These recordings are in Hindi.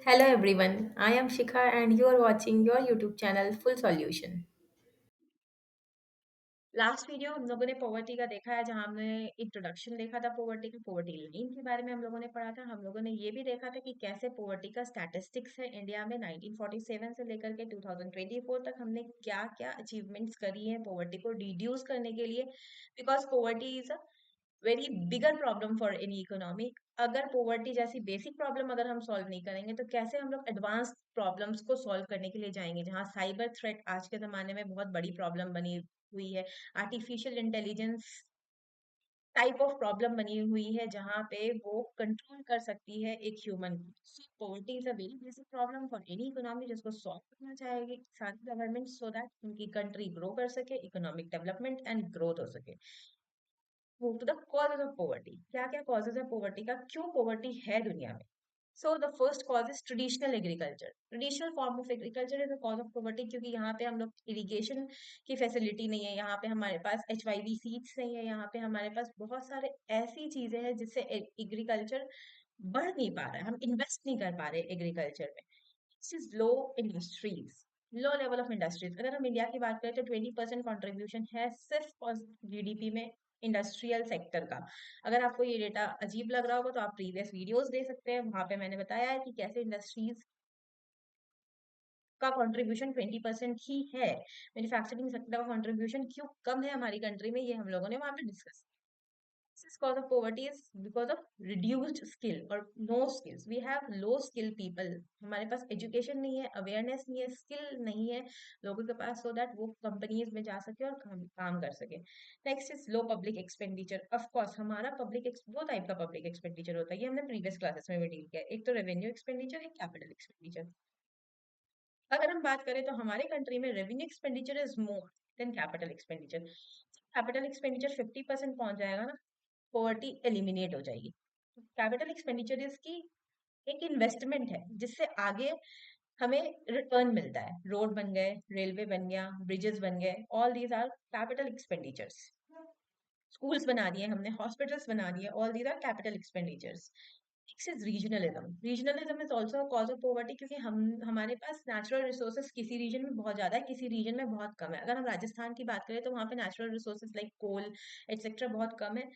Hello everyone, I am Shikha and you are watching your YouTube channel Full Solution. Last video हम लोगों ने पॉवर्टी का देखा है, जहां हमने इंट्रोडक्शन देखा था पॉवर्टी का, पॉवर्टी लाइन के बारे में हम लोगों ने पढ़ा था। हम लोगों ने ये भी देखा था कि कैसे पॉवर्टी का स्टैटिस्टिक्स है इंडिया में 1947 से लेकर के 2024 तक हमने क्या क्या अचीवमेंट्स करी है पॉवर्टी को रिड्यूस करने के लिए, because poverty is very bigger problem for any economy. अगर पोवर्टी जैसी बेसिक प्रॉब्लम अगर हम सॉल्व नहीं करेंगे तो कैसे हम लोग एडवांस प्रॉब्लम्स को सॉल्व करने के लिए जाएंगे, जहाँ साइबर थ्रेट आज के जमाने में बहुत बड़ी प्रॉब्लम बनी हुई है। Artificial intelligence type of problem बनी हुई है, जहाँ पे वो कंट्रोल कर सकती है एक ह्यूमन को। So poverty is a very basic problem for any economy जिसको सॉल्व करना चाहेगी सारी गवर्नमेंट, सो दैट उनकी कंट्री ग्रो कर सके, इकोनॉमिक डेवलपमेंट एंड ग्रोथ हो सके। Move to the causes of poverty. क्या क्या कॉजेज है पोवर्टी का, क्यों पोवर्टी है दुनिया में? So the first cause is traditional agriculture. Traditional form of agriculture is the cause of poverty, क्योंकि यहाँ पे हम लोग इरिगेशन की फैसिलिटी नहीं है, यहाँ पे हमारे पास HYV सीड्स नहीं है, यहाँ पे हमारे पास बहुत सारे ऐसी चीजें हैं जिससे एग्रीकल्चर बढ़ नहीं पा रहा है, हम इन्वेस्ट नहीं कर पा रहे एग्रीकल्चर में। This is low industries, low level of industries. अगर हम इंडिया की बात करें तो 20% कॉन्ट्रीब्यूशन है सिर्फ GDP में इंडस्ट्रियल सेक्टर का। अगर आपको ये डेटा अजीब लग रहा होगा तो आप प्रीवियस वीडियोस देख सकते हैं, वहां पे मैंने बताया है कि कैसे इंडस्ट्रीज का कंट्रीब्यूशन 20% ही है। मैन्युफैक्चरिंग सेक्टर का कंट्रीब्यूशन क्यों कम है हमारी कंट्री में, ये हम लोगों ने वहां पे discuss. This cause of poverty is because of reduced skill or no skills. We have low skill people. हमारे पास एजुकेशन नहीं है, अवेयरनेस नहीं है, स्किल नहीं है लोगों के पास, सो दैट वो कंपनीज में जा सके और काम कर सके। Next is low public expenditure. Of course हमारा दो टाइप का पब्लिक एक्सपेंडिचर होता है, ये हमने प्रीवियस क्लासेस में भी डील किया है। एक तो रेवेन्यू एक्सपेंडिचर, एक कैपिटल एक्सपेंडिचर। अगर हम बात करें तो हमारे कंट्री में revenue expenditure is more than capital expenditure. Capital expenditure 50% पहुंच जाएगा ना, पॉवर्टी एलिमिनेट हो जाएगी। कैपिटल एक्सपेंडिचर इसकी एक इन्वेस्टमेंट है जिससे आगे हमें रिटर्न मिलता है। रोड बन गए, रेलवे बन गया, ब्रिजेस बन गए, all these are capital expenditures. Schools बना दिए हमने, हॉस्पिटल्स बना दिए, all these are capital expenditures. Next is regionalism. Regionalism is also cause of poverty, क्योंकि हम हमारे पास नेचुरल रिसोर्सेज किसी रीजन में बहुत ज्यादा है, किसी रीजन में बहुत कम है। अगर हम राजस्थान की बात करें तो वहाँ पे नेचुरल रिसोर्सेज लाइक कोल एक्सेट्रा बहुत कम है,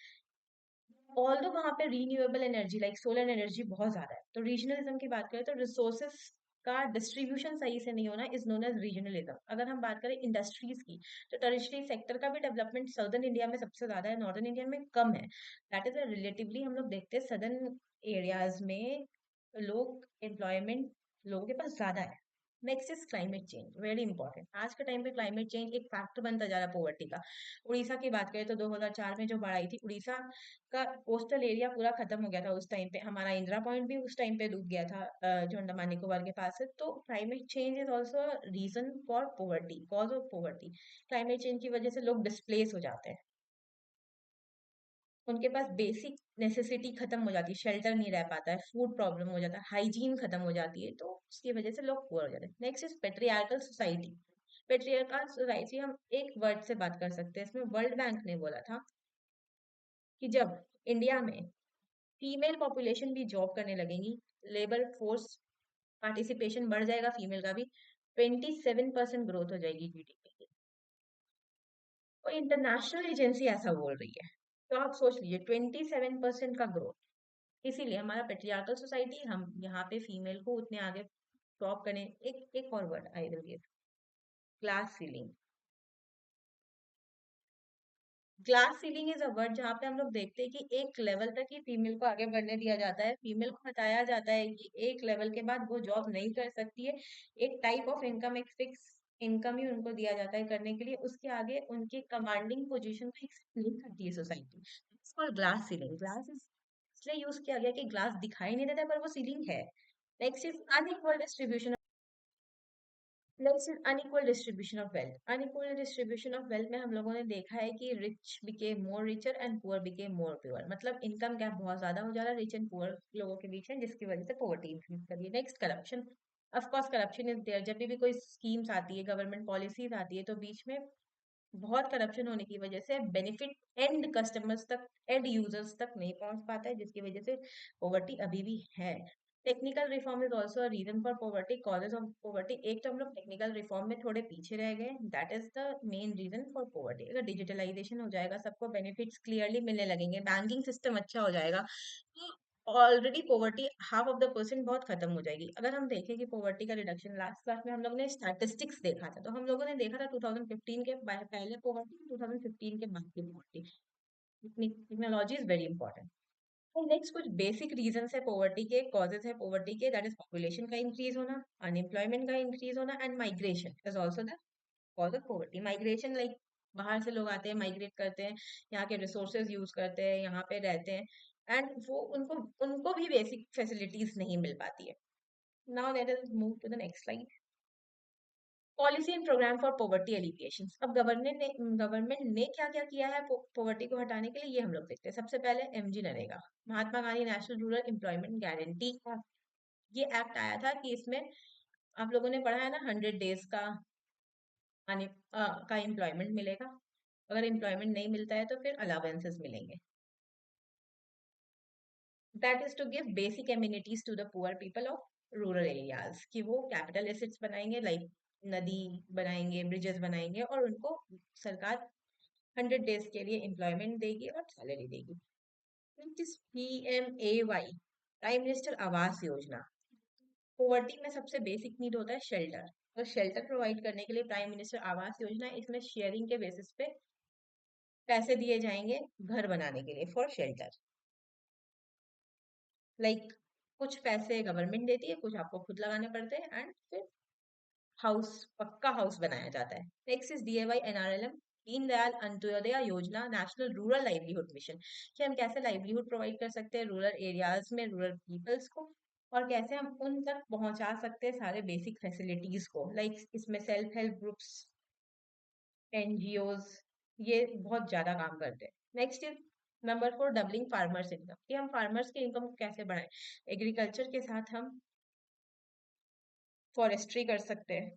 ऑल्दो वहां पे renewable energy like solar energy बहुत ज्यादा है। तो रीजनलिज्म की बात करें तो रिसोर्सेस का डिस्ट्रीब्यूशन सही से नहीं होना इज नोन एज रीजनलिज्म। अगर हम बात करें इंडस्ट्रीज की तो टर्शियरी सेक्टर का भी डेवलपमेंट सदर्न इंडिया में सबसे ज्यादा है, नॉर्दर्न इंडिया में कम है। दैट इज रिलेटिवली हम लोग देखते हैं सदर्न एरियाज में लोग एम्प्लॉयमेंट लोगों के पास ज्यादा है। Next is climate change, very important. आज के टाइम पे क्लाइमेट चेंज एक फैक्टर बनता जा रहा है पोवर्टी का। उड़ीसा की बात करें तो 2004 में जो बाढ़ आई थी, उड़ीसा का कोस्टल एरिया पूरा खत्म हो गया था उस टाइम पे। हमारा इंदिरा पॉइंट भी उस टाइम पे डूब गया था, जो अंडमान निकोबार के पास है। तो climate change is also reason for poverty, cause of poverty. Climate change की वजह से लोग डिस्प्लेस हो जाते हैं, उनके पास बेसिक नेसेसिटी खत्म हो जाती है, शेल्टर नहीं रह पाता है, फूड प्रॉब्लम हो जाता है, हाइजीन खत्म हो जाती है, तो उसकी वजह से लोग पुअर हो जाते हैं। Next is patriarchal society. Patriarchal society हम एक वर्ड से बात कर सकते हैं, इसमें वर्ल्ड बैंक ने बोला था कि जब इंडिया में फीमेल पॉपुलेशन भी जॉब करने लगेंगी, लेबर फोर्स पार्टिसिपेशन बढ़ जाएगा फीमेल का भी, 27% ग्रोथ हो जाएगी GDP की। और इंटरनेशनल एजेंसी ऐसा बोल रही है, तो आप सोच लीजिए 27% का ग्रोथ। इसीलिए हमारा पेट्रियार्कल सोसाइटी, हम यहाँ पे फीमेल को उतने आगे टॉप करने। एक एक और word I will give, glass ceiling. Glass ceiling is a word जहाँ पे हम लोग देखते हैं कि एक लेवल तक ही फीमेल को आगे बढ़ने दिया जाता है, फीमेल को बताया जाता है कि एक लेवल के बाद वो जॉब नहीं कर सकती है। एक टाइप ऑफ इनकम, एक फिक्स इनकम ही उनको दिया जाता है करने के लिए, उसके आगे उनकी कमांडिंग पोजीशन को एक्सप्लेन करती है society. For glass ceiling, glass is इसलिए यूज किया गया कि ग्लास दिखाई नहीं देता पर वो सीलिंग है। Next is unequal distribution. Next is unequal distribution of wealth. Unequal distribution of wealth में हम लोगों ने देखा है कि rich became more richer and poor became more poor, मतलब इनकम गैप बहुत ज्यादा हो जा रहा है रिच एंड पुअर लोगों के बीच में, जिसकी वजह से पॉवर्टी इंक्रीज कर रही है। Next corruption. Of course corruption is there, जब भी कोई स्कीम्स आती है, गवर्नमेंट पॉलिसीज आती है, तो बीच में बहुत करप्शन होने की वजह से बेनिफिट एंड कस्टमर्स तक, एंड यूजर्स तक नहीं पहुंच पाता है, जिसकी वजह से पॉवर्टी अभी भी है। Technical reform is also reason for poverty, causes of poverty. एक तो हम लोग टेक्निकल रिफॉर्म में थोड़े पीछे रह गए, that is the main reason for poverty. अगर डिजिटलाइजेशन हो जाएगा, सबको बेनिफिट्स क्लियरली मिलने लगेंगे, बैंकिंग सिस्टम अच्छा हो जाएगा, तो already poverty half of the person बहुत खत्म हो जाएगी। अगर हम देखें कि पॉवर्टी का रिडक्शन, लास्ट क्लास में हम लोगों ने स्टैटिस्टिक्स देखा था, तो हम लोगों ने देखा था 2015 के पहले पॉवर्टी, 2015 के बाद की poverty. Technology is very important. और नेक्स्ट कुछ बेसिक रीजंस है पॉवर्टी के, कॉजेज है पॉवर्टी के, दैट इज पॉपुलेशन का इंक्रीज होना, अनएम्प्लॉयमेंट का इंक्रीज होना, and migration is also the cause of poverty. Migration like बाहर से लोग आते हैं, माइग्रेट करते हैं, यहाँ के रिसोर्सेज यूज करते हैं, यहाँ पे रहते हैं, एंड वो उनको उनको भी बेसिक फैसिलिटीज नहीं मिल पाती है। Now let us move to the next slide. Policy and program for poverty alleviation. अब गवर्नमेंट ने क्या क्या किया है पॉवर्टी को हटाने के लिए, ये हम लोग देखते हैं। सबसे पहले MG NREGA, Mahatma Gandhi national rural employment guarantee act. ये एक्ट आया था कि इसमें आप लोगों ने पढ़ा है ना, 100 डेज का एम्प्लॉयमेंट मिलेगा। अगर एम्प्लॉयमेंट नहीं मिलता है तो फिर अलावेंसेस मिलेंगे। That is to give basic amenities to the poor people of rural areas, कि वो कैपिटल एसेट्स बनाएंगे, लाइक नदी बनाएंगे, ब्रिजेस बनाएंगे, और उनको सरकार 100 डेज के लिए एम्प्लॉयमेंट देगी और सैलरी देगी। PMAY, prime minister Awas Yojana. Poverty में सबसे बेसिक नीड होता है शेल्टर, तो शेल्टर प्रोवाइड करने के लिए प्राइम मिनिस्टर आवास योजना, इसमें शेयरिंग के बेसिस पे पैसे दिए जाएंगे घर बनाने के लिए, फॉर शेल्टर। लाइक कुछ पैसे गवर्नमेंट देती है, कुछ आपको खुद लगाने पड़ते हैं, एंड फिर हाउस, पक्का हाउस बनाया जाता है। Next is DAY NRLM, Deen Dayal Antyodaya योजना, नेशनल रूरल लाइवलीहुड मिशन, कि हम कैसे लाइवलीहुड प्रोवाइड कर सकते हैं रूरल एरियाज में रूरल पीपल्स को, और कैसे हम उन तक पहुंचा सकते हैं सारे बेसिक फैसिलिटीज को। लाइक इसमें सेल्फ हेल्प ग्रुप्स, NGOs, ये बहुत ज्यादा काम करते हैं। Next is number 4, doubling farmers income, कि हम फार्मर्स के इनकम को कैसे बढ़ाएं। एग्रीकल्चर के साथ हम फॉरेस्ट्री कर सकते हैं,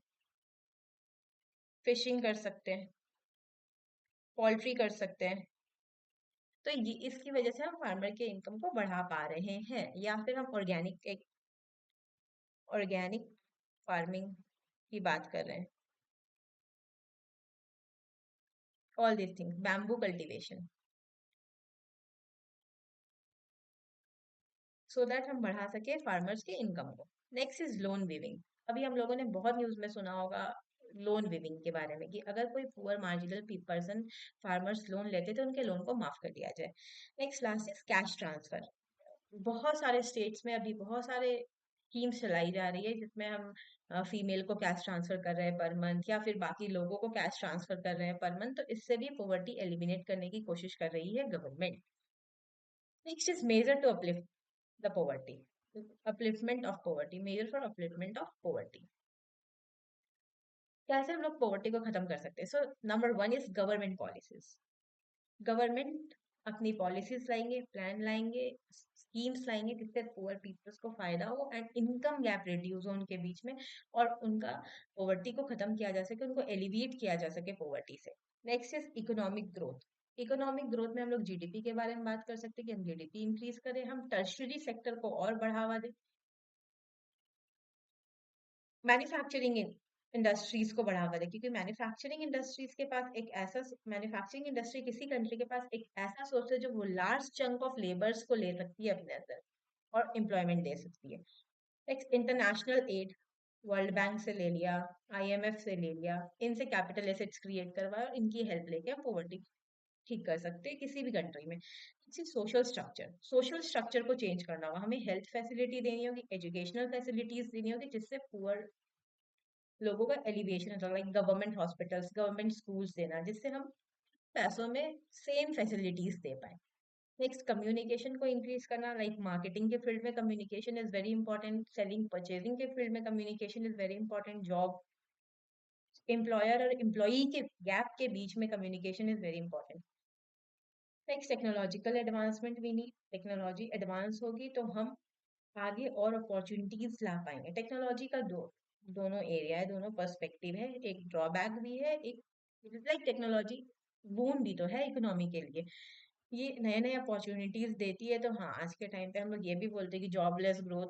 फिशिंग कर सकते हैं, पोल्ट्री कर सकते हैं। तो ये इसकी वजह से हम फार्मर के इनकम को बढ़ा पा रहे हैं। या फिर हम ऑर्गेनिक फार्मिंग की बात कर रहे हैं। All this things, bamboo cultivation, so that हम बढ़ा सके फार्मर्स के इनकम को। Next is loan viewing. अभी हम लोगों ने बहुत न्यूज में सुना होगा लोन विविंग के बारे में, कि अगर कोई poor marginal person farmers loan लेते तो उनके लोन को माफ कर दिया जाए। Next last is cash transfer. बहुत सारे स्टेट्स में अभी बहुत सारे स्कीम्स चलाई जा रही है, जिसमें हम फीमेल को कैश ट्रांसफर कर रहे हैं पर मंथ, या फिर बाकी लोगों को कैश ट्रांसफर कर रहे हैं पर मंथ, तो इससे भी पॉवर्टी एलिमिनेट करने की कोशिश कर रही है government. Next is measure to uplift the poverty, upliftment of poverty, measure for upliftment of poverty. कैसे हम लोग पॉवर्टी को खत्म कर सकते हैं? So number 1 is government policies. Government अपनी पॉलिसीज लाएंगे, प्लान लाएंगे, स्कीम्स लाएंगे, जिससे पुअर पीपल्स को फायदा हो एंड इनकम गैप रिड्यूस हो उनके बीच में, और उनका पॉवर्टी को खत्म किया जा सके, उनको एलिविएट किया जा सके पॉवर्टी से। Next is economic growth. Economic growth में हम लोग जीडीपी के बारे में बात कर सकते हैं, कि हम जीडीपी इंक्रीज करें, हम टर्शरी सेक्टर को और बढ़ावा दें, मैन्युफैक्चरिंग इंडस्ट्रीज को बढ़ावा दे, क्योंकि मैन्युफैक्चरिंग इंडस्ट्रीज के पास एक ऐसा, मैन्युफैक्चरिंग इंडस्ट्री किसी कंट्री के पास एक ऐसा सोर्स है जो वो लार्ज चंक ऑफ लेबर्स को ले सकती है अपने अंदर, और एम्प्लॉयमेंट दे सकती है। Next, international aid, world bank से ले लिया, IMF से ले लिया, इनसे कैपिटल एसेट्स क्रिएट करवाया, और इनकी हेल्प लेके हम पॉवर्टी ठीक कर सकते हैं किसी भी कंट्री में। सोशल स्ट्रक्चर, सोशल स्ट्रक्चर को चेंज करना होगा, हमें हेल्थ फैसिलिटी देनी होगी, एजुकेशनल फैसिलिटीज देनी होगी, जिससे पुअर लोगों का एलिवेशन होता है, like government hospitals, government schools देना, जिससे हम पैसों में सेम फैसिलिटीज दे पाए। नेक्स्ट, कम्युनिकेशन को इंक्रीज करना, लाइक मार्केटिंग के फील्ड में communication is very important, selling purchasing के फील्ड में communication is very important, job employer और एम्प्लॉई के गैप के बीच में communication is very important. Next, technological advancement, we need, technology advance होगी तो हम आगे और अपॉर्चुनिटीज ला पाएंगे। टेक्नोलॉजी का दोनों एरिया है, दोनों पर्सपेक्टिव है, एक ड्रॉबैक भी है, एक लाइक टेक्नोलॉजी बून भी तो है इकोनॉमी के लिए। ये नए नए अपॉर्चुनिटीज देती है, तो हाँ, आज के टाइम पे हम लोग ये भी बोलते हैं कि जॉबलेस ग्रोथ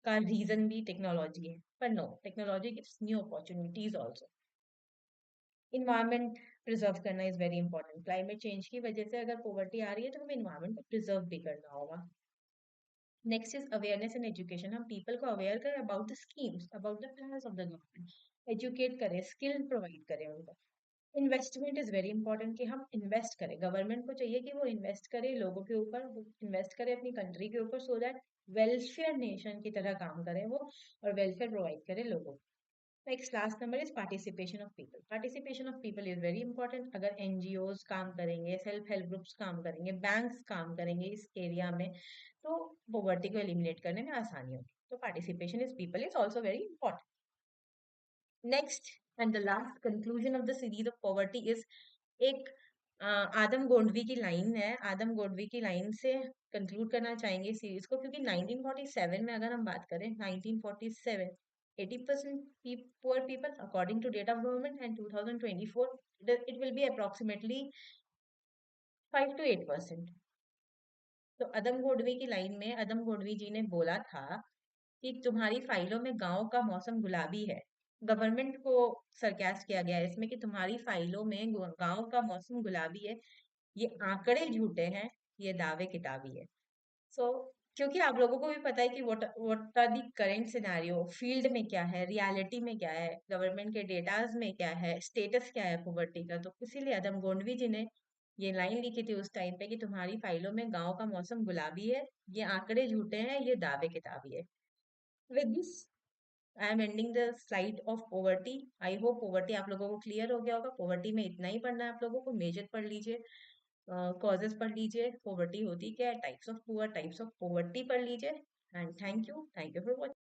का रीजन भी टेक्नोलॉजी है, पर no, technology gives new opportunities also. Environment preserve करना is very important. Climate change की वजह से अगर पॉवर्टी आ रही है तो हमें इन्वायरमेंट को प्रिजर्व भी करना होगा। Next is awareness and education. हम पीपल को अवेयर करें about the schemes, about the plans of the government, educate करें, स्किल प्रोवाइड करें उनको। इन्वेस्टमेंट इज वेरी इंपॉर्टेंट कि हम इन्वेस्ट करें, गवर्नमेंट को चाहिए कि वो इन्वेस्ट करे लोगों के ऊपर, इन्वेस्ट करे अपनी कंट्री के ऊपर, सो दैट वेलफेयर नेशन की तरह काम करे वो और वेलफेयर प्रोवाइड करे लोगों को। Next last number is participation of people. Participation of people is very important. अगर एनजीओज काम करेंगे, सेल्फ हेल्प ग्रुप्स काम करेंगे, बैंक्स काम करेंगे इस एरिया में, तो पॉवर्टी को एलिमिनेट करने में आसानी होगी। तो participation is people is also very important. Next and the last conclusion of the series of poverty is एक आदम गोंडवी की लाइन है। आदम गोंडवी की लाइन से कंक्लूड करना चाहेंगे सीरीज को, क्योंकि 1947 में अगर हम बात करें, 1947 80% poor people according to data of government, and 2024 it will be approximately 5 to 8%। तो अदम गोडवी की लाइन में अदम गोडवी जी ने बोला था कि तुम्हारी फाइलों में गांव का मौसम गुलाबी है। गवर्नमेंट को सरकास्ट किया गया है इसमें कि तुम्हारी फाइलों में गांव का मौसम गुलाबी है। ये आंकड़े झूठे हैं, ये दावे किताबी है। सो क्योंकि आप लोगों को भी पता है कि what are the current scenario, field में क्या है, रियलिटी में क्या है, गवर्नमेंट के डेटाज में क्या है, स्टेटस क्या है पॉवर्टी का, तो इसीलिए अदम गोंडवी जी ने ये लाइन लिखी थी उस टाइम पे कि तुम्हारी फाइलों में गांव का मौसम गुलाबी है, ये आंकड़े झूठे हैं, ये दावे किताबी है। With this I am ending the slide of poverty. I hope poverty आप लोगों को क्लियर हो गया होगा। पॉवर्टी में इतना ही पढ़ना है आप लोगों को। मेजर पढ़ लीजिए, कॉजेस पढ़ लीजिए, पॉवर्टी होती क्या है, types of poor, types of poverty पढ़ लीजिए। And thank you for watching.